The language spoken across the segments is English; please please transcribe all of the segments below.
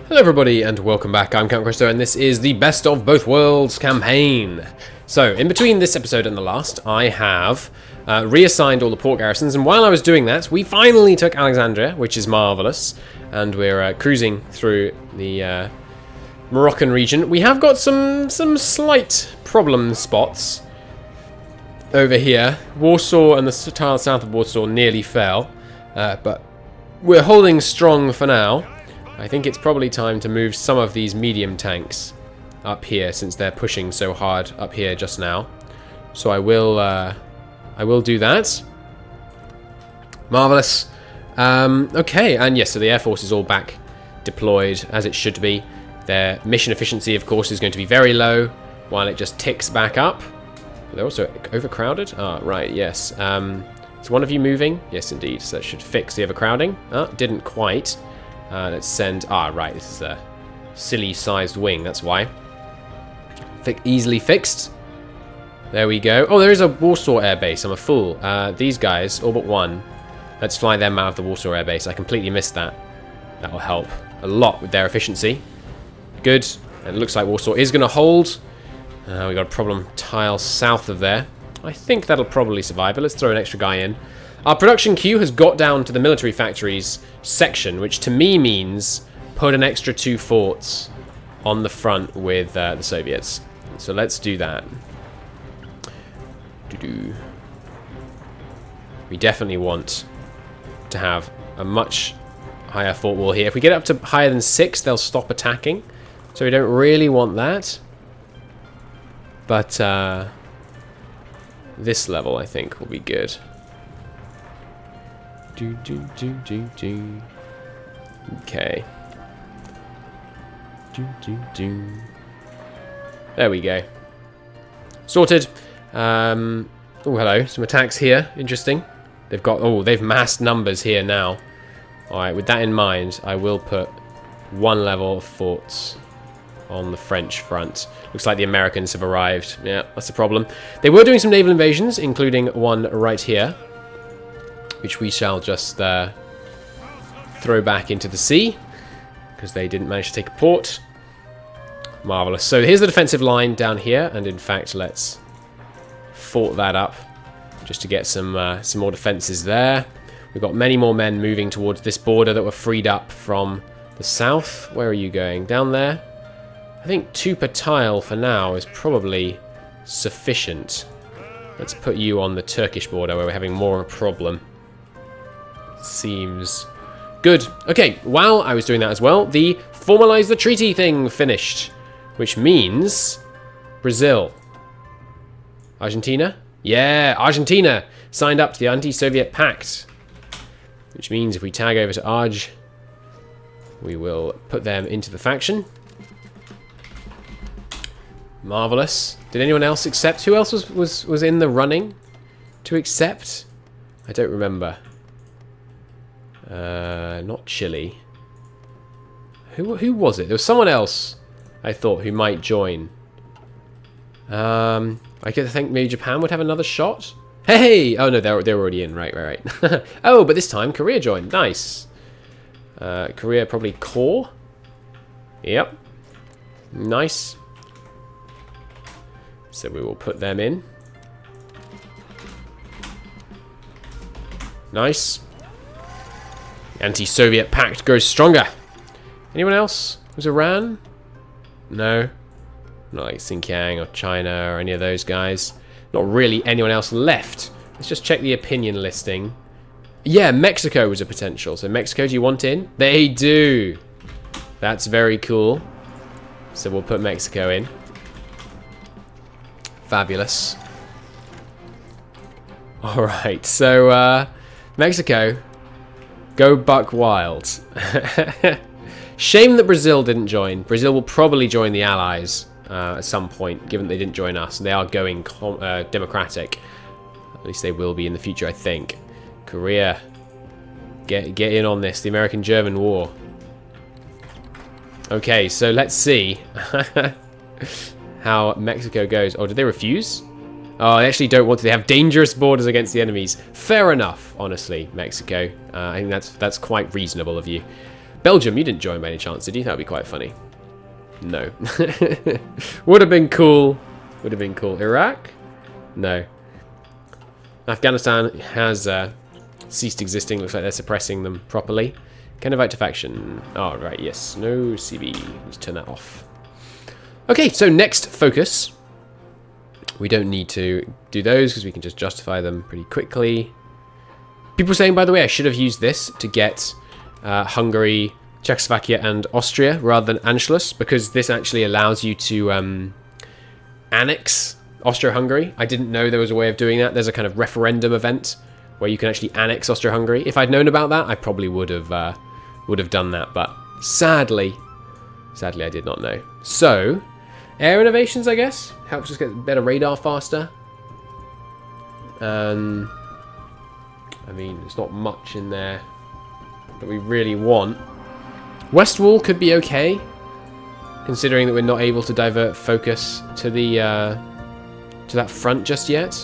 Hello everybody and welcome back, I'm Count Christo and this is the Best of Both Worlds campaign. So, in between this episode and the last, I have reassigned all the port garrisons, and while I was doing that, we finally took Alexandria, which is marvellous, and we're cruising through the Moroccan region. We have got some slight problem spots over here. Warsaw and the tile south of Warsaw nearly fell, but we're holding strong for now. I think it's probably time to move some of these medium tanks up here since they're pushing so hard up here just now. So I will do that. Marvelous. Okay, and yes, so the Air Force is all back deployed as it should be. Their mission efficiency, of course, is going to be very low while it just ticks back up. They're also overcrowded. Ah, right, yes. Is one of you moving? Yes, indeed. So that should fix the overcrowding. Didn't quite. Let's send... right, this is a silly-sized wing, that's why. Easily fixed. There we go. Oh, there is a Warsaw airbase. I'm a fool. These guys, all but one. Let's fly them out of the Warsaw airbase. I completely missed that. That will help a lot with their efficiency. Good. And it looks like Warsaw is going to hold. We got a problem tile south of there. I think that'll probably survive, but let's throw an extra guy in. Our production queue has got down to the military factories section, which to me means put an extra 2 forts on the front with the Soviets. So let's do that. We definitely want to have a much higher fort wall here. If we get up to higher than 6, they'll stop attacking. So we don't really want that. But this level, I think, will be good. Okay. There we go. Sorted. Oh, hello. Some attacks here. Interesting. They've got... Oh, they've massed numbers here now. Alright, with that in mind, I will put 1 level of forts on the French front. Looks like the Americans have arrived. Yeah, that's a problem. They were doing some naval invasions, including one right here, which we shall just throw back into the sea, because they didn't manage to take a port. Marvellous. So here's the defensive line down here, and in fact, let's fort that up, just to get some more defences there. We've got many more men moving towards this border that were freed up from the south. Where are you going? Down there? I think 2 per tile for now is probably sufficient. Let's put you on the Turkish border, where we're having more of a problem. Seems good. Okay, while I was doing that as well, the formalize the treaty thing finished, which means Brazil. Argentina? Yeah, Argentina signed up to the anti-Soviet pact, which means if we tag over to Arg, we will put them into the faction. Marvelous. Did anyone else accept? Who else was in the running to accept? I don't remember. Not Chile. Who was it? There was someone else, I thought, who might join. I think maybe Japan would have another shot. Hey! Oh no, they're already in. Right. Oh, but this time Korea joined. Nice. Korea probably core. Yep. Nice. So we will put them in. Nice. Anti-Soviet pact grows stronger. Anyone else? Was Iran? No. Not like Xinjiang or China or any of those guys. Not really anyone else left. Let's just check the opinion listing. Yeah, Mexico was a potential. So Mexico, do you want in? They do. That's very cool. So we'll put Mexico in. Fabulous. Alright, so Mexico, go buck wild. Shame that Brazil didn't join. Brazil will probably join the Allies at some point, given that they didn't join us. They are going democratic. At least they will be in the future, I think. Korea, get in on this. The American-German War. Okay, so let's see how Mexico goes. Oh, did they refuse? Oh, they actually don't want to. They have dangerous borders against the enemies. Fair enough, honestly, Mexico. I think that's quite reasonable of you. Belgium, you didn't join by any chance, did you? That would be quite funny. No. Would have been cool. Would have been cool. Iraq? No. Afghanistan has ceased existing. Looks like they're suppressing them properly. Can invite to faction. Oh, right, yes. No CB. Let's turn that off. Okay, so next focus. We don't need to do those because we can just justify them pretty quickly. People saying, by the way, I should have used this to get Hungary, Czechoslovakia, and Austria rather than Anschluss, because this actually allows you to annex Austria-Hungary. I didn't know there was a way of doing that. There's a kind of referendum event where you can actually annex Austria-Hungary. If I'd known about that, I probably would have done that, but sadly I did not know. So, air innovations, I guess, helps us get better radar faster. I mean, there's not much in there that we really want. West Wall could be okay, considering that we're not able to divert focus to the to that front just yet.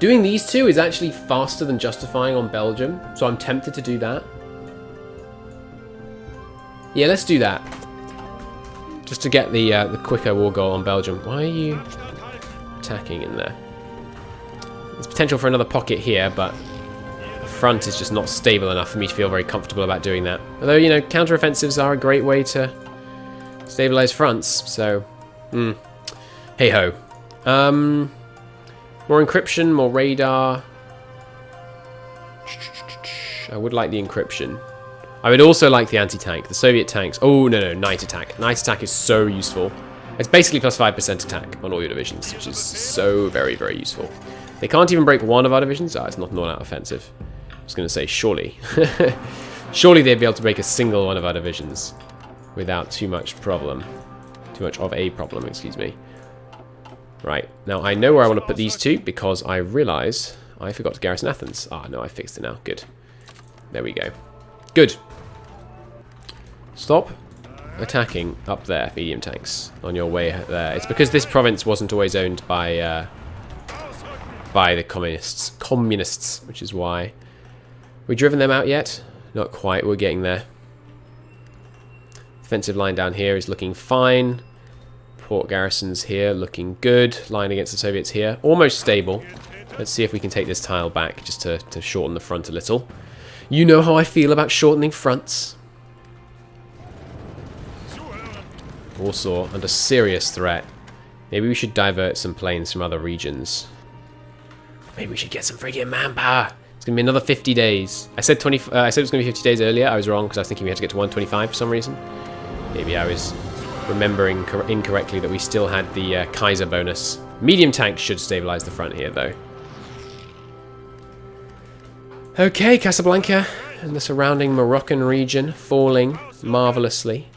Doing these two is actually faster than justifying on Belgium, so I'm tempted to do that. Yeah, let's do that. Just to get the quicker war goal on Belgium. Why are you attacking in there? There's potential for another pocket here, but the front is just not stable enough for me to feel very comfortable about doing that. Although, you know, counteroffensives are a great way to stabilize fronts, so hey-ho. More encryption, more radar. I would like the encryption. I would also like the anti-tank. The Soviet tanks. Oh, no, night attack. Night attack is so useful. It's basically plus 5% attack on all your divisions, which is so very, very useful. They can't even break one of our divisions. Ah, it's not out offensive. I was going to say, surely. Surely they'd be able to break a single one of our divisions without too much problem. Too much of a problem, excuse me. Right, now I know where I want to put these two because I realise I forgot to garrison Athens. Ah, no, I fixed it now. Good. There we go. Good. Stop attacking up there, medium tanks, on your way there. It's because this province wasn't always owned by the communists, which is why. We driven them out yet? Not quite. We're getting there. Defensive line down here is looking fine. Port garrisons here looking good. Line against the Soviets here. Almost stable. Let's see if we can take this tile back just to shorten the front a little. You know how I feel about shortening fronts. Warsaw under serious threat. Maybe we should divert some planes from other regions. Maybe we should get some friggin' manpower. It's going to be another 50 days. I said it was going to be 50 days earlier. I was wrong because I was thinking we had to get to 125 for some reason. Maybe I was remembering incorrectly that we still had the Kaiser bonus. Medium tanks should stabilize the front here, though. Okay, Casablanca and the surrounding Moroccan region falling marvelously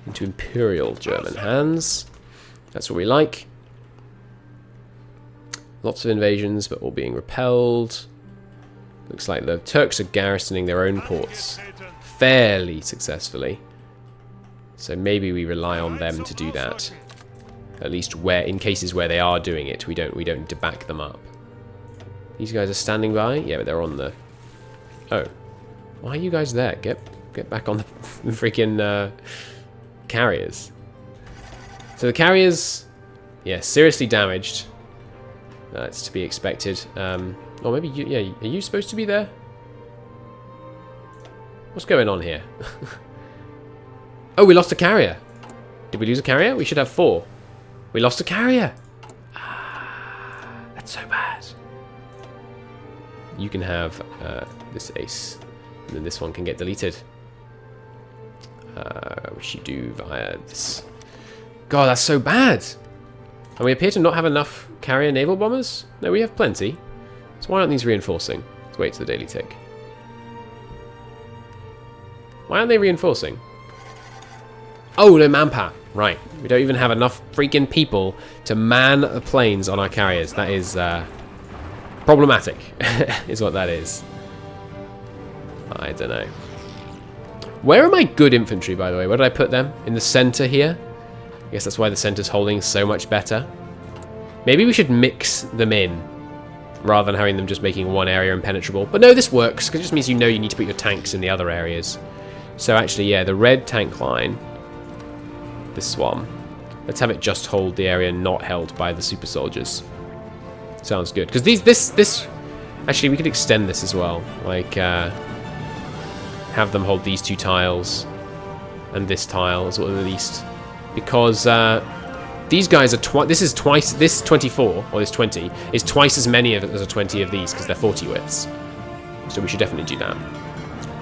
into Imperial German hands. That's what we like. Lots of invasions, but all being repelled. Looks like the Turks are garrisoning their own ports fairly successfully. So maybe we rely on them to do that. At least where, in cases where they are doing it, we don't need to back them up. These guys are standing by. Yeah, but they're on the. Oh, why are you guys there? Get back on the freaking carriers. So the carriers, yeah, seriously damaged. That's to be expected. Or maybe you, yeah, are you supposed to be there? What's going on here? Oh, we lost a carrier. Did we lose a carrier? We should have 4. We lost a carrier. Ah, that's so bad. You can have this ace, and then this one can get deleted. Which you do via this. God, that's so bad. And we appear to not have enough carrier naval bombers. No, we have plenty. So why aren't these reinforcing? Let's wait to the daily tick. Why aren't they reinforcing? Oh, no manpower. Right. We don't even have enough freaking people to man the planes on our carriers. That is problematic, is what that is. I don't know. Where are my good infantry, by the way? Where did I put them? In the center here? I guess that's why the center's holding so much better. Maybe we should mix them in. rather than having them just making one area impenetrable. But no, this works, because it just means you know you need to put your tanks in the other areas. So actually, yeah, the red tank line, this one, let's have it just hold the area not held by the super soldiers. Sounds good. Because this... Actually, we could extend this as well. Like, have them hold these 2 tiles and this tile as well, at least. Because these guys are this 24, or this 20, is twice as many as a 20 of these, because they're 40 widths. So we should definitely do that.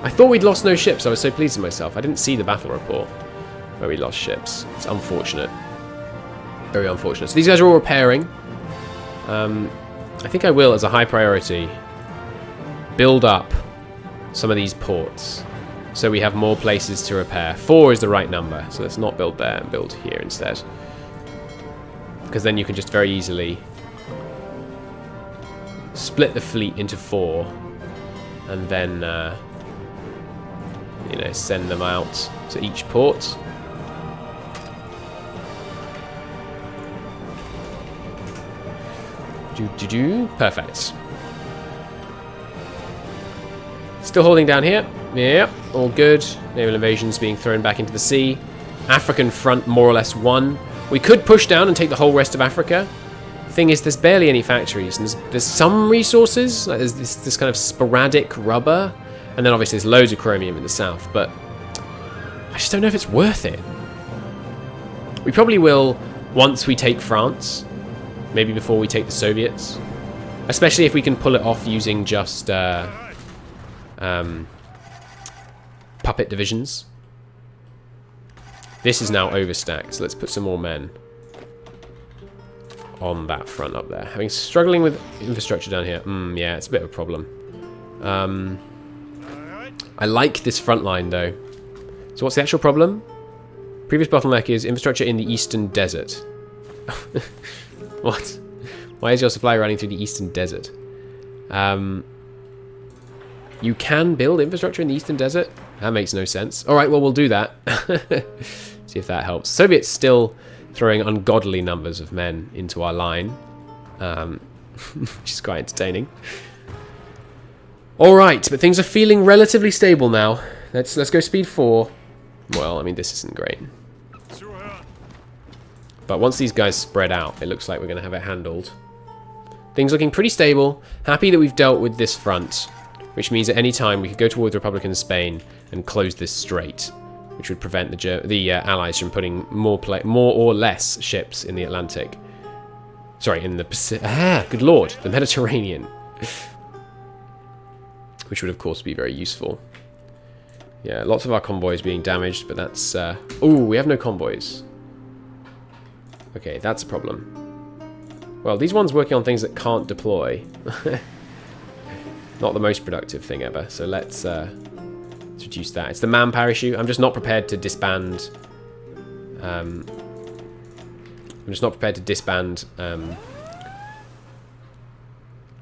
I thought we'd lost no ships. I was so pleased with myself. I didn't see the battle report where we lost ships. It's unfortunate. Very unfortunate. So these guys are all repairing. I think I will, as a high priority, build up some of these ports so we have more places to repair. 4 is the right number, so let's not build there and build here instead. Because then you can just very easily split the fleet into 4 and then, you know, send them out to each port. Perfect. Still holding down here. Yep, all good. Naval invasions being thrown back into the sea. African front more or less won. We could push down and take the whole rest of Africa. Thing is, there's barely any factories, and there's some resources. Like there's this kind of sporadic rubber, and then obviously there's loads of chromium in the south. But I just don't know if it's worth it. We probably will once we take France. Maybe before we take the Soviets. Especially if we can pull it off using just puppet divisions. This is now overstacked, so let's put some more men on that front up there. Struggling with infrastructure down here. Yeah, it's a bit of a problem. I like this front line though. So what's the actual problem? Previous bottleneck is infrastructure in the eastern desert. What? Why is your supply running through the eastern desert? You can build infrastructure in the eastern desert? That makes no sense. Alright, well, we'll do that. See if that helps. Soviets still throwing ungodly numbers of men into our line. Which is quite entertaining. Alright, but things are feeling relatively stable now. Let's go speed 4. Well, I mean, this isn't great. But once these guys spread out, it looks like we're going to have it handled. Things looking pretty stable. Happy that we've dealt with this front, which means at any time we could go towards Republican Spain and close this strait, which would prevent the Allies from putting more or less ships in the Atlantic. Sorry, in the Pacific. Good lord, the Mediterranean. Which would, of course, be very useful. Yeah, lots of our convoys being damaged, but that's... Ooh, we have no convoys. Okay, that's a problem. Well, these ones working on things that can't deploy. Not the most productive thing ever, so let's reduce that. It's the manpower issue. I'm just not prepared to disband...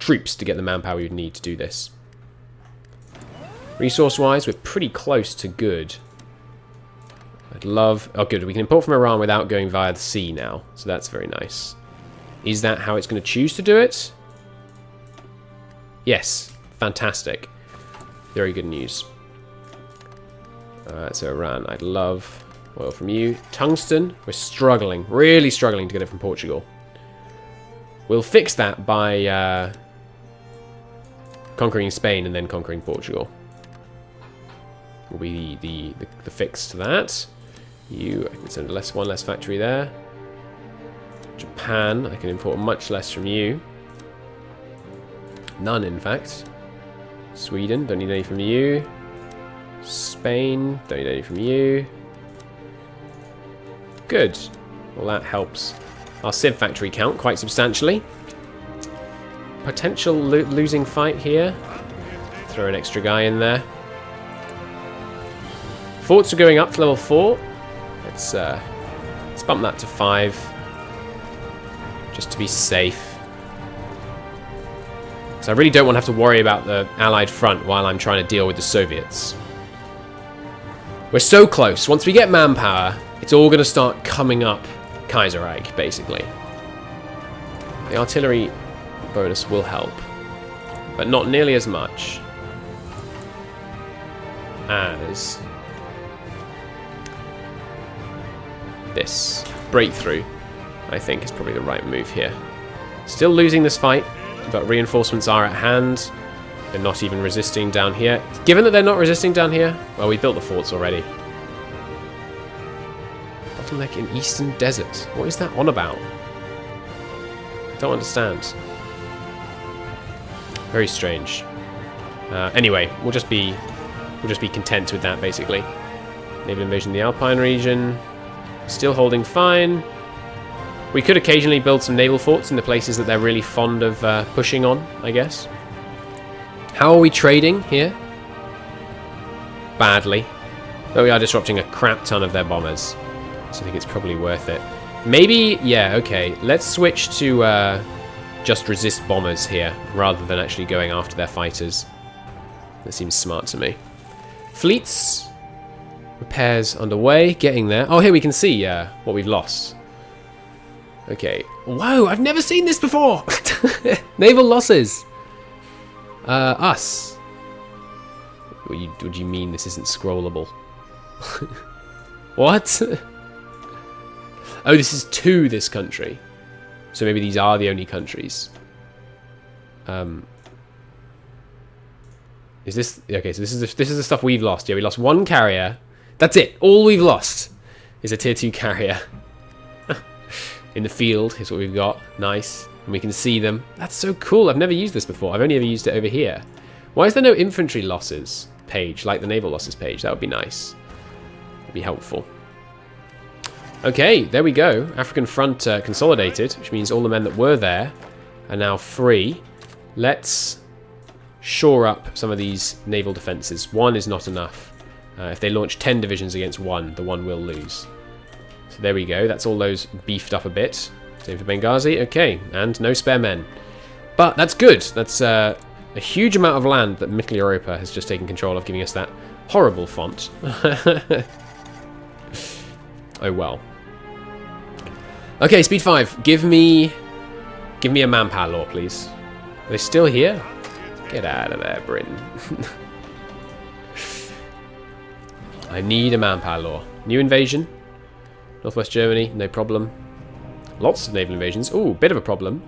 troops to get the manpower we would need to do this. Resource-wise, we're pretty close to good. I'd love... Oh, good. We can import from Iran without going via the sea now. So that's very nice. Is that how it's going to choose to do it? Yes. Fantastic. Very good news. So Iran, I'd love oil from you. Tungsten, we're struggling. Really struggling to get it from Portugal. We'll fix that by conquering Spain and then conquering Portugal. Will be the fix to that. I can send one less factory there. Japan, I can import much less from you. None, in fact. Sweden, don't need any from you. Spain, don't need any from you. Good. Well, that helps our Civ factory count quite substantially. Potential losing fight here. Throw an extra guy in there. Forts are going up to level 4. Let's bump that to 5. Just to be safe. So I really don't want to have to worry about the Allied front while I'm trying to deal with the Soviets. We're so close. Once we get manpower, it's all going to start coming up Kaiserreich, basically. The artillery bonus will help. But not nearly as much as this. Breakthrough, I think, is probably the right move here. Still losing this fight, but reinforcements are at hand. They're not even resisting down here. Given that they're not resisting down here, well, we built the forts already. Bottleneck in Eastern Desert. What is that on about? I don't understand. Very strange. Anyway, we'll just be content with that, basically. Naval invasion of the Alpine region. Still holding fine. We could occasionally build some naval forts in the places that they're really fond of pushing on, I guess. How are we trading here? Badly. But we are disrupting a crap ton of their bombers. So I think it's probably worth it. Maybe, yeah, okay. Let's switch to just resist bombers here, rather than actually going after their fighters. That seems smart to me. Fleets. Repairs underway. Getting there. Oh, here we can see what we've lost. Okay. Whoa, I've never seen this before! Naval losses. Us. What do you mean this isn't scrollable? What? Oh, this is to this country. So maybe these are the only countries. Is this okay? So this is the stuff we've lost. Yeah, we lost one carrier. That's it. All we've lost is a tier 2 carrier. In the field is what we've got. Nice. And we can see them. That's so cool. I've never used this before. I've only ever used it over here. Why is there no infantry losses page, like the naval losses page? That would be nice. That'd be helpful. Okay, there we go. African front consolidated, which means all the men that were there are now free. Let's shore up some of these naval defenses. One is not enough. If they launch 10 divisions against one, the one will lose. So there we go. That's all those beefed up a bit. Same for Benghazi. Okay, and no spare men. But that's good. That's a huge amount of land that Middle Europa has just taken control of, giving us that horrible font. Oh well. Okay, speed 5. Give me a manpower law, please. Are they still here? Get out of there, Britain. I need a manpower law. New invasion. Northwest Germany, no problem. Lots of naval invasions. Ooh, bit of a problem.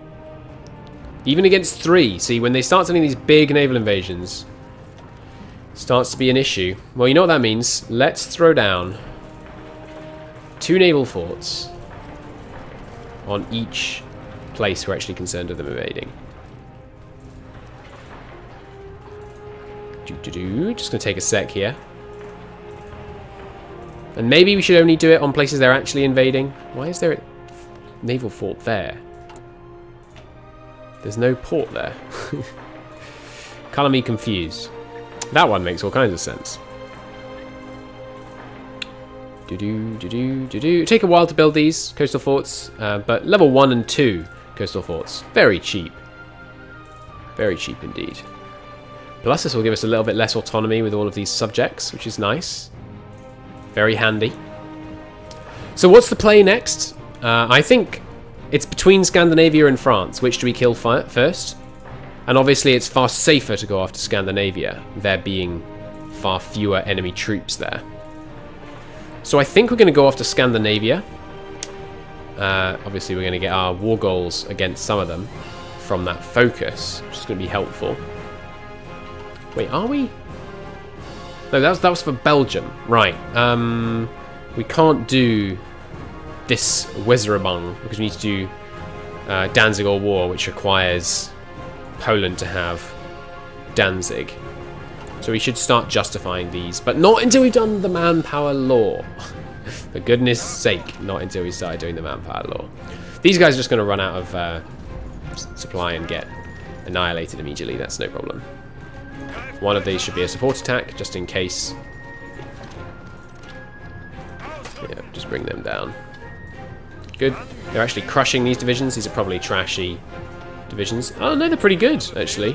Even against 3. See, when they start sending these big naval invasions, starts to be an issue. Well, you know what that means. Let's throw down 2 naval forts on each place we're actually concerned with them invading. Just going to take a sec here. And maybe we should only do it on places they're actually invading. Why is there a naval fort there? There's no port there. Colour me confused. That one makes all kinds of sense. Take a while to build these coastal forts, but level 1 and 2 coastal forts. Very cheap. Very cheap indeed. Plus this will give us a little bit less autonomy with all of these subjects, which is nice. Very handy. So what's the play next? I think it's between Scandinavia and France. Which do we kill first? And obviously it's far safer to go after Scandinavia, there being far fewer enemy troops there. So I think we're going to go after Scandinavia. Obviously we're going to get our war goals against some of them from that focus, which is going to be helpful. Wait, are we? No, that was for Belgium. Right. We can't do this Weserabang because we need to do Danzig or War, which requires Poland to have Danzig. So we should start justifying these, but not until we've done the manpower law. For goodness sake, not until we start doing the manpower law. These guys are just going to run out of supply and get annihilated immediately. That's no problem. One of these should be a support attack, just in case. Yeah, just bring them down. Good. They're actually crushing these divisions. These are probably trashy divisions. Oh, no, they're pretty good, actually.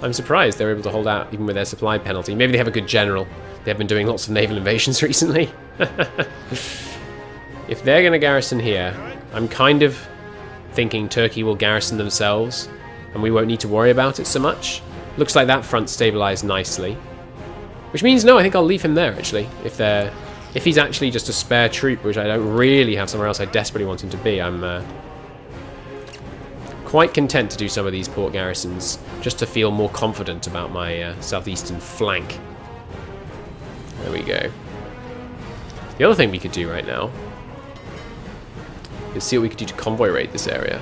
I'm surprised they're able to hold out even with their supply penalty. Maybe they have a good general. They have been doing lots of naval invasions recently. If they're going to garrison here, I'm kind of thinking Turkey will garrison themselves and we won't need to worry about it so much. Looks like that front stabilized nicely. Which means, no, I think I'll leave him there, actually. If he's actually just a spare troop, which I don't really have somewhere else I desperately want him to be, I'm quite content to do some of these port garrisons, just to feel more confident about my southeastern flank. There we go. The other thing we could do right now is see what we could do to convoy raid this area.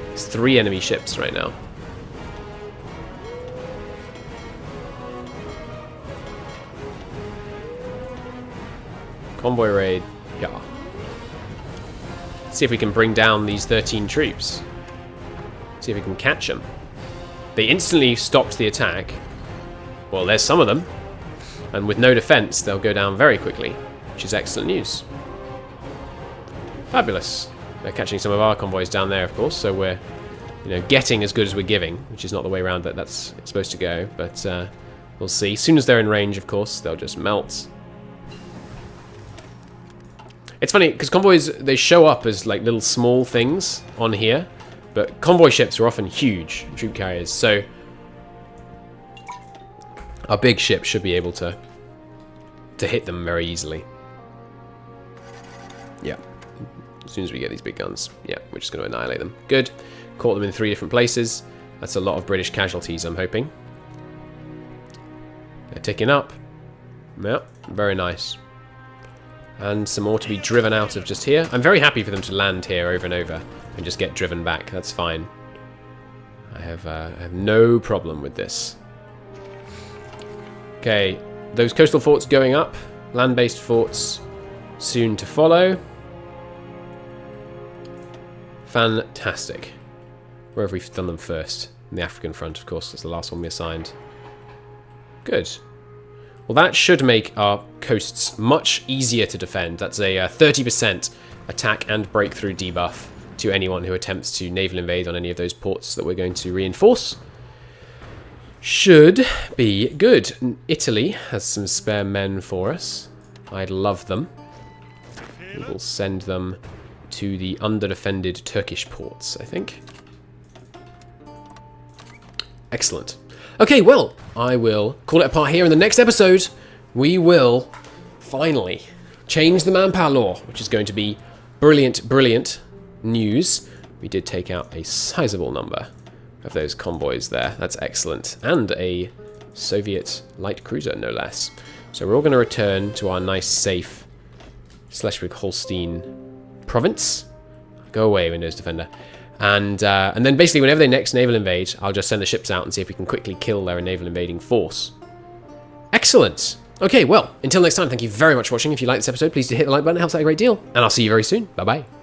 There's 3 enemy ships right now. Convoy raid, yeah. See if we can bring down these 13 troops. See if we can catch them. They instantly stopped the attack. Well, there's some of them. And with no defense, they'll go down very quickly, which is excellent news. Fabulous. They're catching some of our convoys down there, of course, so we're, getting as good as we're giving, which is not the way around that that's supposed to go, but we'll see. As soon as they're in range, of course, they'll just melt. It's funny, because convoys, they show up as like little small things on here, but convoy ships are often huge troop carriers, so our big ship should be able to hit them very easily. Yeah. As soon as we get these big guns, yeah, we're just going to annihilate them. Good. Caught them in 3 different places. That's a lot of British casualties, I'm hoping. They're ticking up. Yeah, very nice. And some more to be driven out of just here. I'm very happy for them to land here over and over and just get driven back. That's fine. I have no problem with this. Okay, those coastal forts going up. Land-based forts soon to follow. Fantastic. Where have we done them first? In the African front, of course. That's the last one we assigned. Good. Well, that should make our coasts much easier to defend. That's a 30% attack and breakthrough debuff to anyone who attempts to naval invade on any of those ports that we're going to reinforce. Should be good. Italy has some spare men for us. I'd love them. We will send them to the underdefended Turkish ports, I think. Excellent. Okay, well, I will call it a part here. In the next episode, we will finally change the manpower law, which is going to be brilliant, brilliant news. We did take out a sizable number of those convoys there. That's excellent. And a Soviet light cruiser, no less. So we're all going to return to our nice, safe Schleswig-Holstein province. Go away, Windows Defender. And then basically whenever they next naval invade, I'll just send the ships out and see if we can quickly kill their naval invading force. Excellent. Okay, well, until next time, thank you very much for watching. If you liked this episode, please do hit the like button. It helps out a great deal. And I'll see you very soon. Bye-bye.